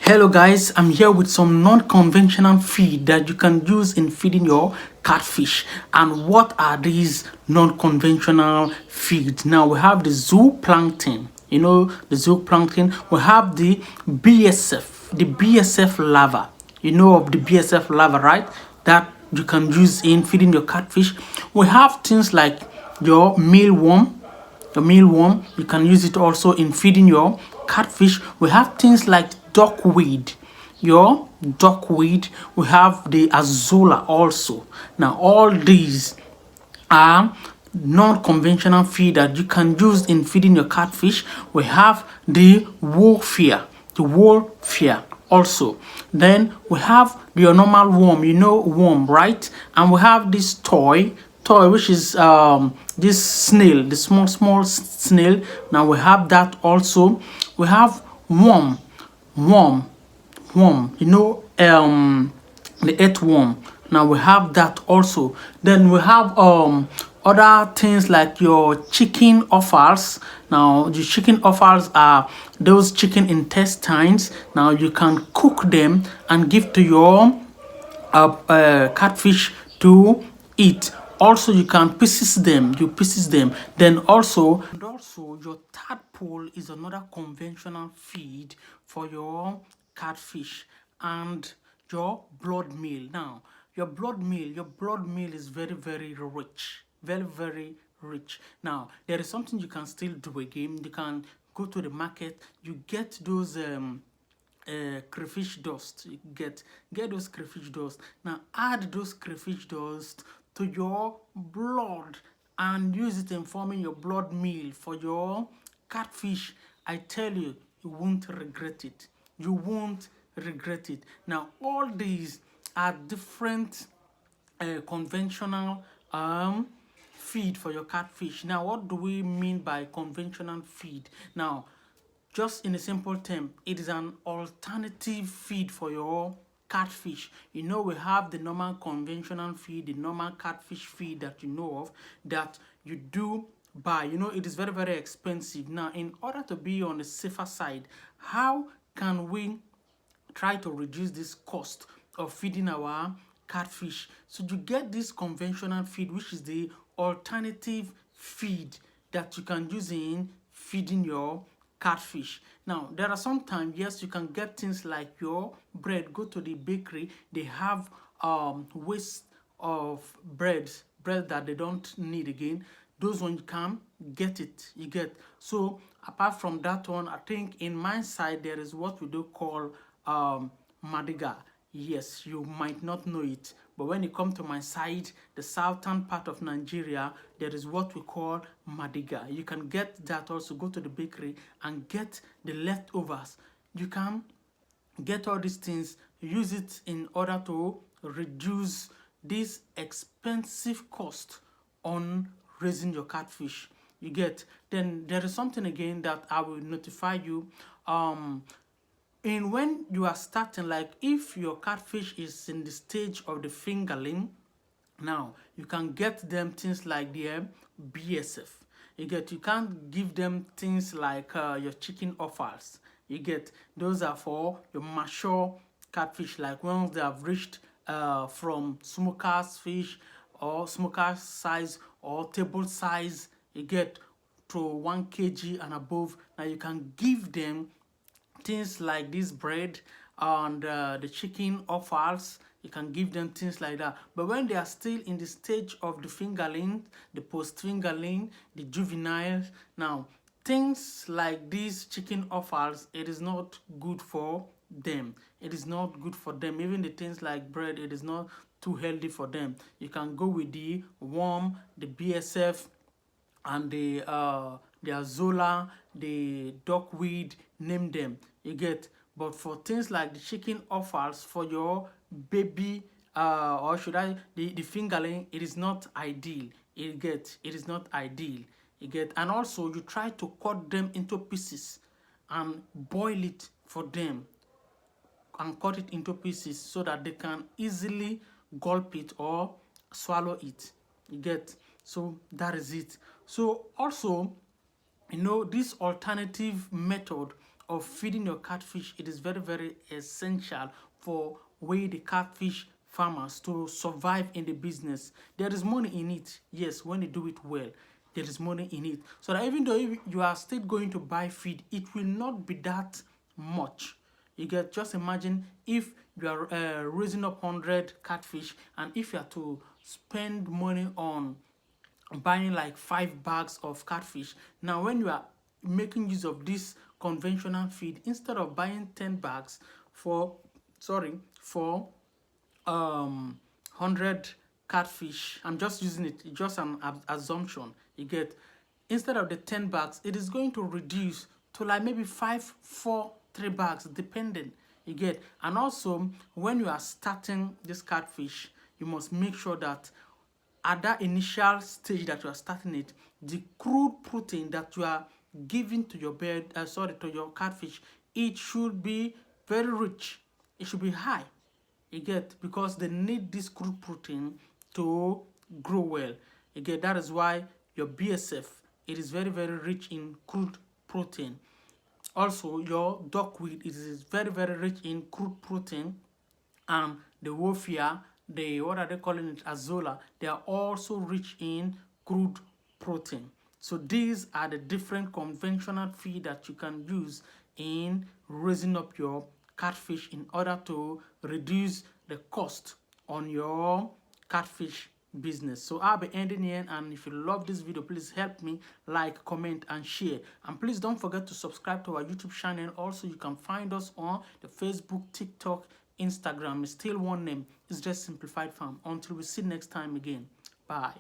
Hello guys, I'm here with some non-conventional feed that you can use in feeding your catfish. And what are these non-conventional feeds? Now we have the zooplankton. The zooplankton. We have the BSF, the BSF larva. You know of the BSF larva, right? That you can use in feeding your catfish. We have things like your mealworm, you can use it also in feeding your catfish. We have things like duckweed, your duckweed. We have the azola also. Now all these are non-conventional feed that you can use in feeding your catfish. We have the wolfia also. Then we have your normal worm, worm, right? And we have this toy which is this snail, the small snail. Now we have that also. We have worm, worm worm, the earthworm. Now we have that also. Then we have other things like your chicken offals. Now the chicken offals are those chicken intestines. Now you can cook them and give to your catfish to eat. Also, you can pieces them. Then also your tadpole is another conventional feed for your catfish, and your blood meal. Now, your blood meal is very rich, very rich. Now, there is something you can still do again. You can go to the market. You get those crayfish dust. You get those crayfish dust. Now add those crayfish dust to your blood and use it in forming your blood meal for your catfish. I tell you, you won't regret it. You won't regret it. Now all these are different conventional feed for your catfish. Now what do we mean by conventional feed? Now, just in a simple term, it is an alternative feed for your catfish. We have the normal conventional feed, the normal catfish feed that you know of, that you do buy. It is very expensive. Now, in order to be on the safer side, how can we try to reduce this cost of feeding our catfish? So you get this conventional feed, which is the alternative feed that you can use in feeding your catfish. Now there are sometimes, yes, you can get things like your bread. Go to the bakery, they have waste of bread that they don't need again. Those ones you can get it, you get. So apart from that one, I think in my side there is what we do call madiga. Yes, you might not know it, but when you come to my side, the southern part of Nigeria, there is what we call madiga. You can get that also. Go to the bakery and get the leftovers. You can get all these things, use it in order to reduce this expensive cost on raising your catfish. You get. Then there is something again that I will notify you. In when you are starting, like if your catfish is in the stage of the fingerling, now you can get them things like the BSF. You can't give them things like your chicken offals. You get. Those are for your mature catfish, like ones they have reached from smoker's fish or smoker size or table size. You get to 1 kg and above. Now you can give them things like this bread and the chicken offals. You can give them things like that. But when they are still in the stage of the fingerling, the post fingerling, the juveniles, now things like these chicken offals, it is not good for them. It is not good for them. Even the things like bread, it is not too healthy for them. You can go with the worm, the BSF, and the azola, the duckweed, name them. You get. But for things like the chicken offals for your baby, or should I, the fingerling, it is not ideal. It is not ideal. You get. And also you try to cut them into pieces and boil it for them and cut it into pieces so that they can easily gulp it or swallow it. You get. So that is it. So also, this alternative method of feeding your catfish, it is very, very essential for way the catfish farmers to survive in the business. There is money in it, yes, when they do it well. There is money in it. So that even though you are still going to buy feed, it will not be that much. You get, just imagine if you are raising up 100 catfish, and if you are to spend money on buying like 5 bags of catfish. Now, when you are making use of this conventional feed, instead of buying 10 bags for, for 100 catfish, I'm just using it, it's just an assumption, you get, instead of the 10 bags, it is going to reduce to like maybe 5, 4, 3 bags, depending, you get. And also, when you are starting this catfish, you must make sure that at that initial stage that you are starting it, the crude protein that you are giving to your to your catfish, it should be very rich. It should be high. You get, because they need this crude protein to grow well. You get, that is why your BSF, it is very, very rich in crude protein. Also, your duckweed, it is very, very rich in crude protein, and the wolfia, the, what are they calling it, azola, they are also rich in crude protein. So these are the different conventional feed that you can use in raising up your catfish in order to reduce the cost on your catfish business. So I'll be ending here, and if you love this video, please help me like, comment, and share. And please don't forget to subscribe to our YouTube channel. Also, you can find us on the Facebook, TikTok, Instagram. It's still one name. It's just Simplified Farm. Until we see next time again. Bye.